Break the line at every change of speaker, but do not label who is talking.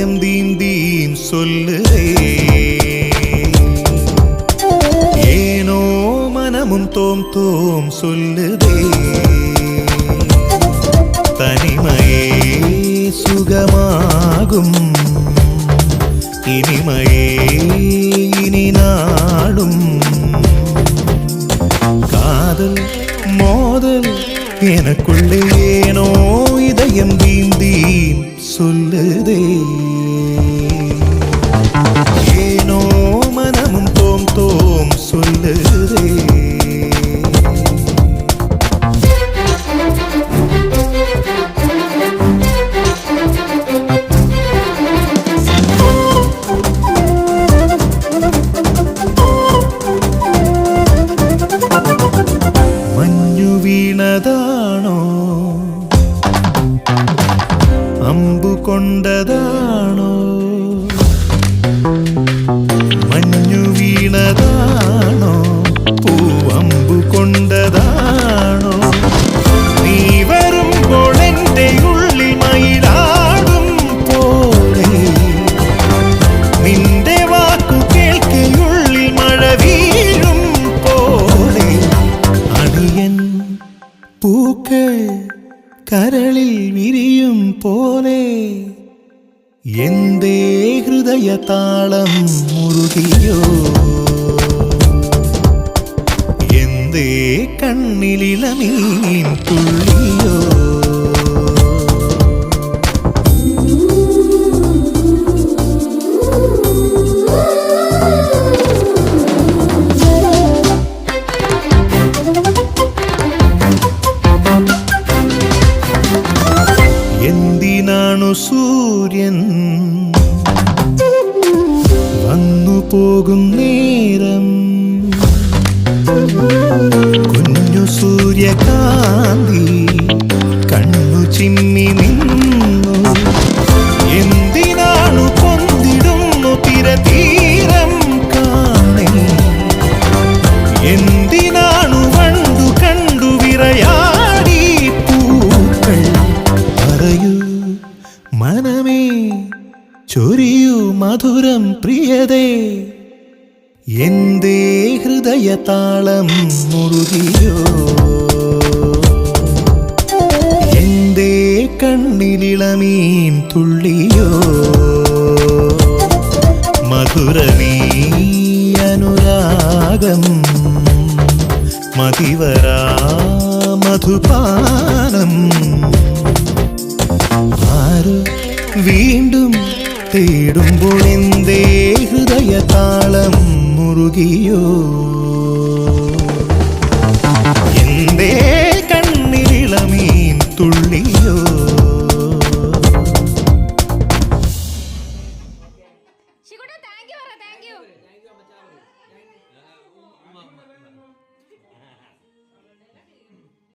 இதயம் theme theme சொல்லுதே. ஏனோ மனமும் தோம் தோம் சொல்லுதே. தனிமையே சுகமாகும், இனிமையே இனி நாடும். காதல் மோதல் எனக்குள்ளே ஏனோ இதயம் தீம் தீம் சொல்லுதே. ஏனோ மனமும் தோம் தோம் சொல்லுதே. വീണതാണോ അമ്പു കൊണ്ടതാണോ? മഞ്ഞു വീണതാണോ പൂവമ്പു കൊണ്ടതാണോ? നീ വരുമ്പോൾ എൻ്റെ ഉള്ളിൽ മയിലാടും പോലെ, നിന്റെ വാക്കു കേൾക്കയുള്ളിൽ മഴ വീഴും പോലെ. അടിയൻ പൂക്കൾ കരളിൽ വിരിയും പോലെ എന്തേ ഹൃദയതാളം മുറുകിയോ? എന്തേ കണ്ണിലിളമീൻ തുള്ളിയോ? എന്തിനാണു സൂര്യൻ വന്നു പോകും നേരം കുഞ്ഞു സൂര്യകാന്തി കണ്ണു ചിമ്മി നിന്നു? എന്തിനാണു പൊന്തിടുന്നു തിരതീരം കാണേ? എന്തിനാണു വണ്ടു കണ്ടു വിറയാടി പൂക്കൾ? മനമേ ചൊരിയൂ മധുരം പ്രിയതേ, എന്തേ ഹൃദയതാളം മുറുകിയോ? എന്തേ കണ്ണിലിളമീൻ തുള്ളിയോ? മധുരമീ അനുരാഗം മതിവരാ മധുപാനം. ആര് വീണ്ടും തേടുമ്പോൾ എന്തേ ഹൃദയതാളം മുറുകിയോ?